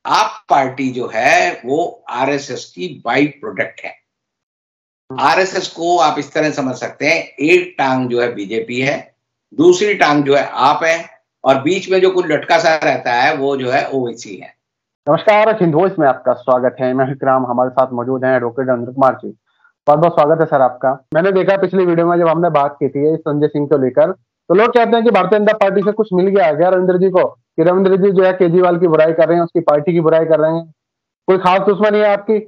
आप पार्टी जो है वो आरएसएस की बाई प्रोडक्ट है। आरएसएस को आप इस तरह समझ सकते हैं, एक टांग जो है बीजेपी है, दूसरी टांग जो है आप है, और बीच में जो कुछ लटका सा रहता है वो जो है ओवैसी है। नमस्कार, हिंद वॉइस में आपका स्वागत है। मैं विक्राम, हमारे साथ मौजूद हैं एडवोकेट अनिल कुमार जी। बहुत बहुत स्वागत है सर आपका। मैंने देखा पिछली वीडियो में जब हमने बात की थी संजय सिंह को लेकर, तो लोग कहते हैं कि भारतीय जनता पार्टी से कुछ मिल गया क्या रविंद्र जी को, कि रविंद्र जी जो है केजरीवाल की बुराई कर रहे हैं, उसकी पार्टी की बुराई कर रहे हैं। कोई खास दुश्मनी है आपकी?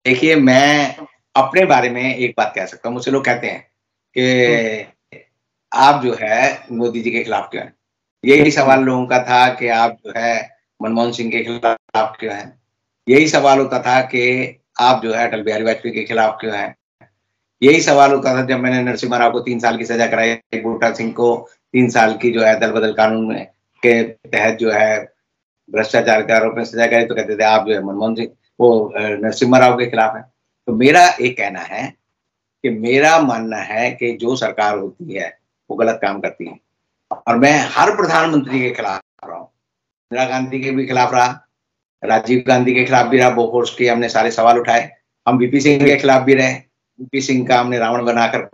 देखिए, मैं अपने बारे में एक बात कह सकता हूँ। मुझसे लोग कहते हैं कि आप जो है मोदी जी के खिलाफ क्यों हैं। यही सवाल लोगों का था कि आप जो है मनमोहन सिंह के खिलाफ क्यों हैं। यही सवाल होता था कि आप जो है अटल बिहारी वाजपेयी के खिलाफ क्यों हैं। यही सवाल होता था जब मैंने नरसिम्हा राव को 3 साल की सजा कराई, बूटा सिंह को 3 साल की जो है दल बदल कानून में के तहत जो है भ्रष्टाचार के आरोप में सजा कराई, तो कहते थे आप जो है मनमोहन सिंह वो नरसिम्हा राव के खिलाफ है। तो मेरा एक कहना है कि मेरा मानना है कि जो सरकार होती है वो गलत काम करती है, और मैं हर प्रधानमंत्री के खिलाफ रहा हूँ। इंदिरा गांधी के भी खिलाफ रहा, राजीव गांधी के खिलाफ भी रहा, बोफोर्स के हमने सारे सवाल उठाए। हम वीपी सिंह के खिलाफ भी रहे, वीपी सिंह का हमने रावण बनाकर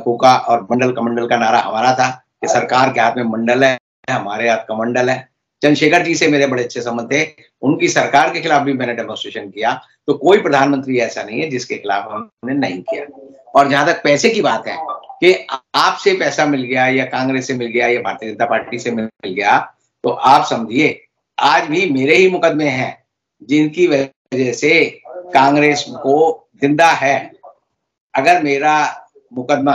फूका, और मंडल कमंडल का नारा हमारा था कि सरकार के हाथ में मंडल है, हमारे हाथ कमंडल है। चंद्रशेखर जी से मेरे बड़े अच्छे संबंध थे, उनकी सरकार के खिलाफ भी मैंने डेमोन्स्ट्रेशन किया। तो कोई प्रधानमंत्री ऐसा नहीं है जिसके खिलाफ हमने नहीं किया। और जहां तक पैसे की बात है कि आपसे पैसा मिल गया या कांग्रेस से मिल गया या भारतीय जनता पार्टी से मिल गया, तो आप समझिए आज भी मेरे ही मुकदमे हैं जिनकी वजह से कांग्रेस को जिंदा है। अगर मेरा मुकदमा,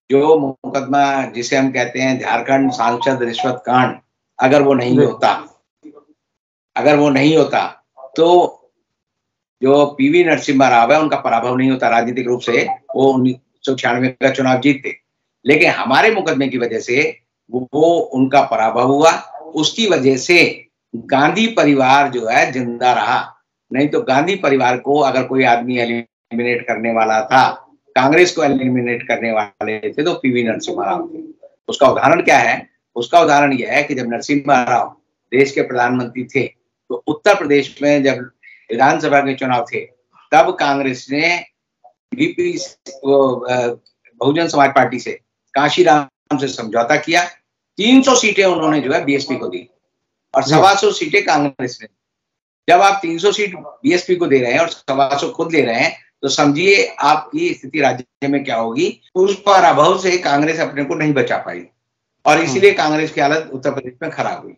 जो मुकदमा जिसे हम कहते हैं झारखंड सांसद रिश्वत कांड, अगर वो नहीं होता तो जो पीवी नरसिम्हा राव है उनका पराभव नहीं होता राजनीतिक रूप से। वो 1996 का चुनाव जीतते, लेकिन हमारे मुकदमे की वजह से वो उनका पराभव हुआ। उसकी वजह से गांधी परिवार जो है जिंदा रहा। नहीं तो गांधी परिवार को अगर कोई आदमी एलिमिनेट करने वाला था, कांग्रेस को एलिमिनेट करने वाले थे, तो पीवी नरसिम्हा राव थे। उसका उदाहरण क्या है? उसका उदाहरण यह है कि जब नरसिम्हा राव देश के प्रधानमंत्री थे, तो उत्तर प्रदेश में जब विधानसभा के चुनाव थे, तब कांग्रेस ने बहुजन समाज पार्टी से, काशीराम से समझौता किया। 300 सीटें उन्होंने जो है बीएसपी को दी, और 125 सीटें कांग्रेस ने। जब आप 300 सीट बीएसपी को दे रहे हैं और 125 खुद ले रहे हैं, तो समझिए आपकी स्थिति राज्य में क्या होगी। उस पराभव से कांग्रेस अपने को नहीं बचा पाई, और इसीलिए कांग्रेस की हालत उत्तर प्रदेश में खराब हुई।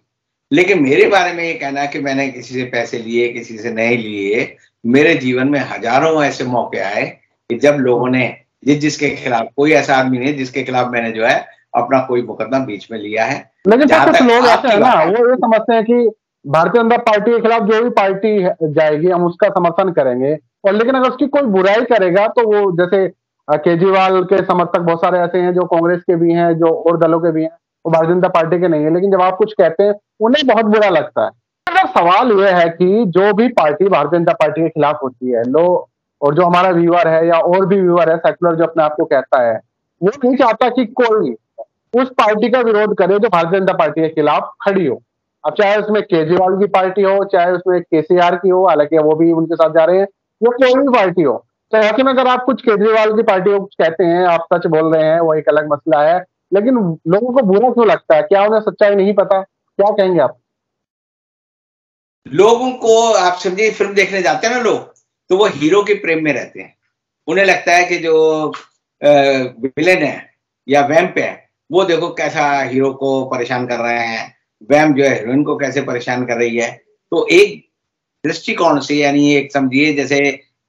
लेकिन मेरे बारे में ये कहना है कि मैंने किसी से पैसे लिए, किसी से नहीं लिए, मेरे जीवन में हजारों ऐसे मौके आए कि जब लोगों ने जिसके खिलाफ, कोई ऐसा आदमी नहीं जिसके खिलाफ मैंने जो है अपना कोई मुकदमा बीच में लिया है। लेकिन कुछ लोग ऐसे हैं ना, वो ये समझते हैं कि भारतीय जनता पार्टी के खिलाफ जो भी पार्टी जाएगी हम उसका समर्थन करेंगे, और लेकिन अगर उसकी कोई बुराई करेगा तो वो, जैसे केजरीवाल के समर्थक बहुत सारे ऐसे हैं जो कांग्रेस के भी हैं, जो और दलों के भी हैं, वो भारतीय जनता पार्टी के नहीं है, लेकिन जब आप कुछ कहते हैं उन्हें बहुत बुरा लगता है। अगर सवाल यह है कि जो भी पार्टी भारतीय जनता पार्टी के खिलाफ होती है, लोग, और जो हमारा व्यूअर है या और भी व्यूअर है सेकुलर जो अपने आप को कहता है, वो नहीं चाहता कि कोई उस पार्टी का विरोध करे जो भारतीय जनता पार्टी के खिलाफ खड़ी हो। अब चाहे उसमें केजरीवाल की पार्टी हो, चाहे उसमें केसीआर की हो, हालांकि वो भी उनके साथ जा रहे हैं, वो कोई भी पार्टी हो। तो ऐसे में अगर आप कुछ केजरीवाल की पार्टी को कुछ कहते हैं, आप सच बोल रहे हैं, वो एक अलग मसला है, लेकिन लोगों को बुरा क्यों लगता है? क्या उन्हें सच्चाई नहीं पता? क्या कहेंगे आप? लोगों को, आप समझिए, फिल्म देखने जाते हैं ना लोग, तो वो हीरो के प्रेम में रहते हैं। उन्हें लगता है कि जो विलेन है या वैम्प है, वो देखो कैसा हीरो को परेशान कर रहे हैं, वैम्प जो है हीरोइन को कैसे परेशान कर रही है। तो एक दृष्टिकोण से, यानी एक समझिए जैसे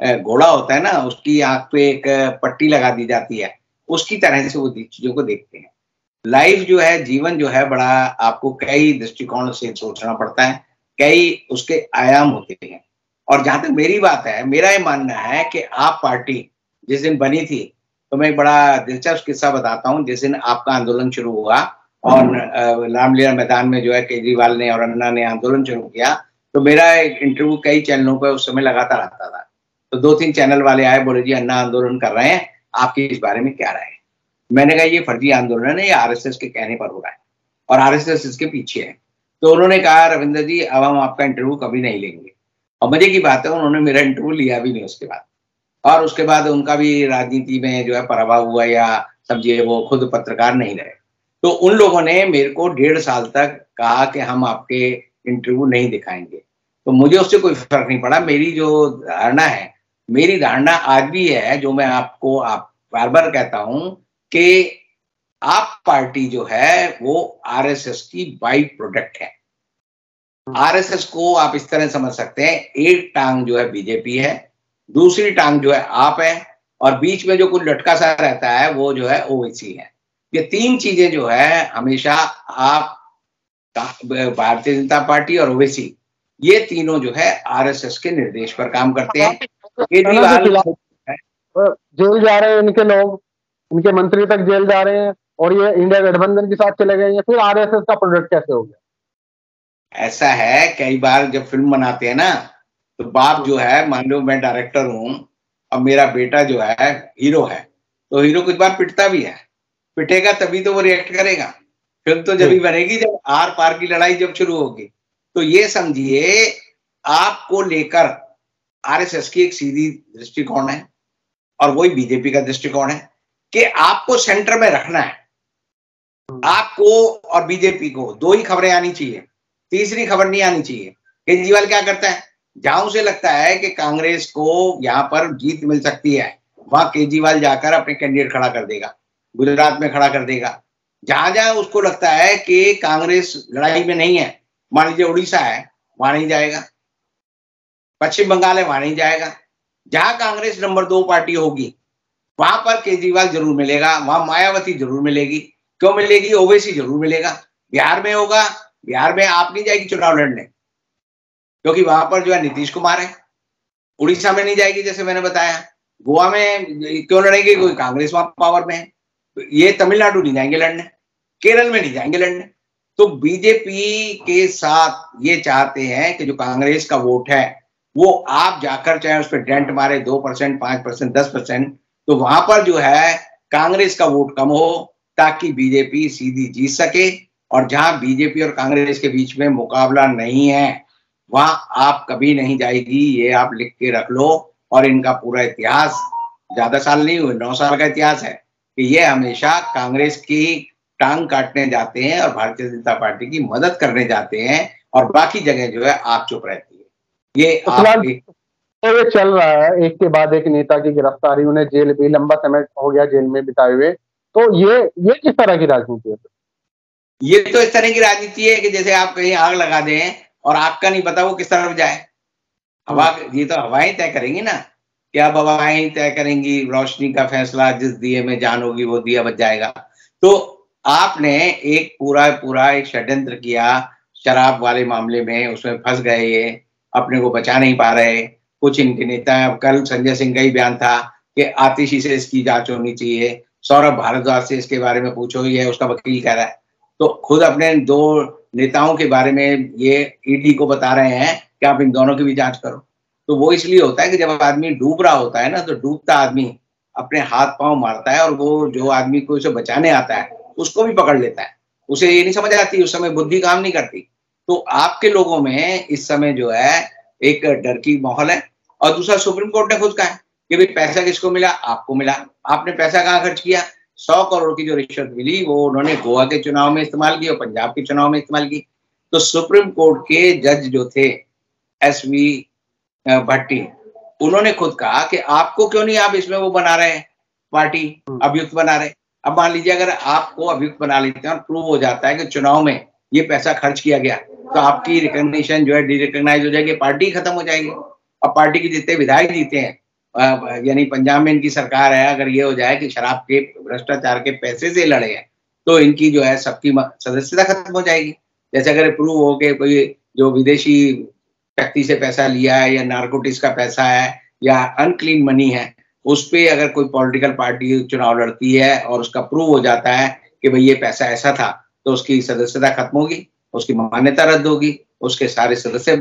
घोड़ा होता है ना, उसकी आंख पे एक पट्टी लगा दी जाती है, उसकी तरह से वो चीजों को देखते हैं। लाइफ जो है, जीवन जो है, बड़ा आपको कई दृष्टिकोण से सोचना पड़ता है, कई उसके आयाम होते हैं। और जहां तक मेरी बात है, मेरा ये मानना है कि आप पार्टी जिस दिन बनी थी, तो मैं एक बड़ा दिलचस्प किस्सा बताता हूँ। जिस दिन आपका आंदोलन शुरू हुआ और रामलीला मैदान में जो है केजरीवाल ने और अन्ना ने आंदोलन शुरू किया, तो मेरा एक इंटरव्यू कई चैनलों पर उस समय लगातार आता था। तो 2-3 चैनल वाले आए, बोले जी अन्ना आंदोलन कर रहे हैं, आपकी इस बारे में क्या राय है? मैंने कहा ये फर्जी आंदोलन है, ये आरएसएस के कहने पर हो रहा है। और आरएसएस इसके पीछे है। तो उन्होंने कहा रविंद्र जी अब हम आपका इंटरव्यू कभी नहीं लेंगे, और मजे की बात है उन्होंने मेरा इंटरव्यू लिया भी नहीं उसके बाद। और उसके बाद उनका भी राजनीति में जो है पराभव हुआ, या समझिए वो खुद पत्रकार नहीं रहे। तो उन लोगों ने मेरे को 1.5 साल तक कहा कि हम आपके इंटरव्यू नहीं दिखाएंगे, तो मुझे उससे कोई फर्क नहीं पड़ा। मेरी जो धारणा है, मेरी धारणा आज भी है, जो मैं आपको बार बार कहता हूं कि आप पार्टी जो है वो आरएसएस की बाई प्रोडक्ट है। आरएसएस को आप इस तरह समझ सकते हैं, एक टांग जो है बीजेपी है, दूसरी टांग जो है आप है, और बीच में जो कुछ लटका सा रहता है वो जो है ओवैसी है। ये तीन चीजें जो है हमेशा आप भारतीय जनता पार्टी और ओवैसी, ये तीनों जो है आरएसएस के निर्देश पर काम करते हैं। केजरीवाल जेल जा रहे हैं, इनके लोग, इनके मंत्री तक जेल जा रहे हैं, और ये इंडिया गठबंधन के साथ चले गए हैं, फिर आरएसएस का प्रोडक्ट कैसे हो गया? ऐसा है, कई बार जब फिल्म बनाते हैं ना, तो बाप जो है, मान लो मैं डायरेक्टर हूं और मेरा बेटा जो है हीरो है, तो हीरो कुछ बार पिटता भी है, पिटेगा तभी तो वो रिएक्ट करेगा। फिल्म तो जब ही बनेगी जब आर पार की लड़ाई जब शुरू होगी। तो ये समझिए आपको लेकर आरएसएस की एक सीधी दृष्टिकोण है, और वही बीजेपी का दृष्टिकोण है कि आपको सेंटर में रखना है। आपको और बीजेपी को दो ही खबरें आनी चाहिए, तीसरी खबर नहीं आनी चाहिए। केजरीवाल क्या करता है, जहां उसे लगता है कि कांग्रेस को यहां पर जीत मिल सकती है, वहां केजरीवाल जाकर अपने कैंडिडेट खड़ा कर देगा, गुजरात में खड़ा कर देगा। जहां जहां उसको लगता है कि कांग्रेस लड़ाई में नहीं है, मान लीजिए उड़ीसा है, वहां नहीं जाएगा, पश्चिम बंगाल है, वहां नहीं जाएगा। जहां कांग्रेस नंबर 2 पार्टी होगी वहां पर केजरीवाल जरूर मिलेगा, वहां मायावती जरूर मिलेगी। क्यों मिलेगी? ओवैसी जरूर मिलेगा। बिहार में होगा, बिहार में आप नहीं जाएगी चुनाव लड़ने, क्योंकि वहां पर जो है नीतीश कुमार है। उड़ीसा में नहीं जाएगी, जैसे मैंने बताया। गोवा में क्यों लड़ेंगे? कोई कांग्रेस वहां पावर में है। ये तमिलनाडु नहीं जाएंगे लड़ने, केरल में नहीं जाएंगे लड़ने। तो बीजेपी के साथ ये चाहते हैं कि जो कांग्रेस का वोट है वो आप जाकर चाहे उस पर डेंट मारे 2%, 5%, 10%, तो वहां पर जो है कांग्रेस का वोट कम हो, ताकि बीजेपी सीधी जीत सके। और जहां बीजेपी और कांग्रेस के बीच में मुकाबला नहीं है, वहां आप कभी नहीं जाएगी। ये आप लिख के रख लो। और इनका पूरा इतिहास ज्यादा साल नहीं हुए, 9 साल का इतिहास है कि ये हमेशा कांग्रेस की टांग काटने जाते हैं और भारतीय जनता पार्टी की मदद करने जाते हैं, और बाकी जगह जो है आप चुप रहती है। ये ये चल रहा है, एक के बाद एक नेता की गिरफ्तारी, उन्हें जेल भी लंबा समय हो गया जेल में बिताए हुए। तो ये किस तरह की राजनीति है? ये तो इस तरह की राजनीति है कि जैसे आप कहीं आग लगा दें और आग का नहीं पता वो किस तरफ जाए। हवा, ये तो हवाएं तय करेंगी ना, क्या हवाएं तय करेंगी रोशनी का फैसला। जिस दिए में जान होगी वो दिया बच जाएगा। तो आपने एक पूरा एक षड्यंत्र किया शराब वाले मामले में, उसमें फंस गए, ये अपने को बचा नहीं पा रहे कुछ इनके नेता। कल संजय सिंह का ही बयान था कि आतिशी से इसकी जांच होनी चाहिए, सौरभ भारद्वाज से इसके बारे में पूछो, ये उसका वकील कह रहा है। तो खुद अपने 2 नेताओं के बारे में ये ईडी को बता रहे हैं कि आप इन दोनों की भी जांच करो। तो वो इसलिए होता है कि जब आदमी डूब रहा होता है ना, तो डूबता आदमी अपने हाथ पांव मारता है, और वो जो आदमी को उसे बचाने आता है उसको भी पकड़ लेता है। उसे ये नहीं समझ आती, उस समय बुद्धि काम नहीं करती। तो आपके लोगों में इस समय जो है एक डर की माहौल है। और दूसरा, सुप्रीम कोर्ट ने खुद कहा है कि भाई पैसा किसको मिला? आपको मिला। आपने पैसा कहाँ खर्च किया? 100 करोड़ की जो रिश्वत मिली वो उन्होंने गोवा के चुनाव में इस्तेमाल की और पंजाब के चुनाव में इस्तेमाल की। तो सुप्रीम कोर्ट के जज जो थे SV भट्टी, उन्होंने खुद कहा कि आपको क्यों नहीं, आप इसमें वो बना रहे हैं, पार्टी अभियुक्त बना रहे। अब मान लीजिए अगर आपको अभियुक्त बना लेते हैं और प्रूव हो जाता है कि चुनाव में ये पैसा खर्च किया गया, तो आपकी रिकॉग्निशन जो है डिरिकॉग्नाइज हो जाएगी, पार्टी खत्म हो जाएगी। और पार्टी के जितने विधायक जीते हैं, यानी पंजाब में इनकी सरकार है, अगर ये हो जाए कि शराब के भ्रष्टाचार के पैसे से लड़े हैं, तो इनकी जो है सबकी सदस्यता खत्म हो जाएगी। जैसे अगर प्रूव हो के कोई जो विदेशी व्यक्ति से पैसा लिया है, या नारकोटिक्स का पैसा है, या अनक्लीन मनी है, उस पे अगर कोई पॉलिटिकल पार्टी चुनाव लड़ती है और उसका प्रूव हो जाता है कि भाई ये पैसा ऐसा था, तो उसकी सदस्यता खत्म होगी, उसकी मान्यता रद्द होगी, उसके सारे सदस्य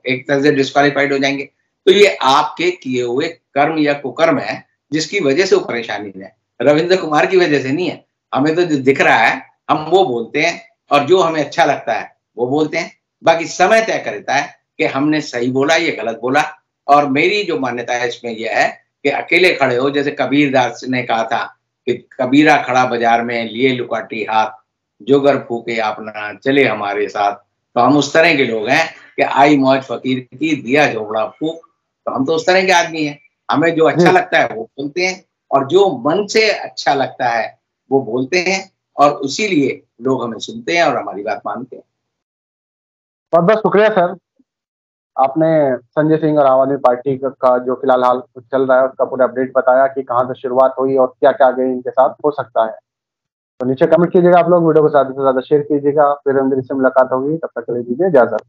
एक तरह से डिस्क्वालीफाइड हो जाएंगे। तो ये आपके किए हुए कर्म या कुकर्म है, जिसकी वजह से वो परेशानी है। रविंद्र कुमार की वजह से नहीं है। हमें तो जो दिख रहा है हम वो बोलते हैं, और जो हमें अच्छा लगता है वो बोलते हैं। बाकी समय तय करता है कि हमने सही बोला या गलत बोला। और मेरी जो मान्यता है इसमें यह है कि अकेले खड़े हो, जैसे कबीरदास ने कहा था कि कबीरा खड़ा बाजार में लिए लुकाटी हाथ, जोगर फूके अपना चले हमारे साथ। तो हम उस तरह के लोग हैं कि आई मौज फकीर की दिया झोपड़ा फूक। तो हम तो उस तरह के आदमी हैं। हमें जो अच्छा जी। लगता है वो बोलते हैं, और जो मन से अच्छा लगता है वो बोलते हैं, और उसीलिए लोग हमें सुनते हैं और हमारी बात मानते हैं। बहुत बहुत शुक्रिया सर, आपने संजय सिंह और आम आदमी पार्टी का जो फिलहाल हाल चल रहा है उसका पूरा अपडेट बताया कि कहाँ से शुरुआत हुई और क्या क्या आगे इनके साथ हो सकता है। तो नीचे कमेंट कीजिएगा आप लोग, वीडियो को ज़्यादा से ज़्यादा शेयर कीजिएगा। फिर अंदर से मुलाकात होगी, तब तक के लिए दीजिए इजाज़त।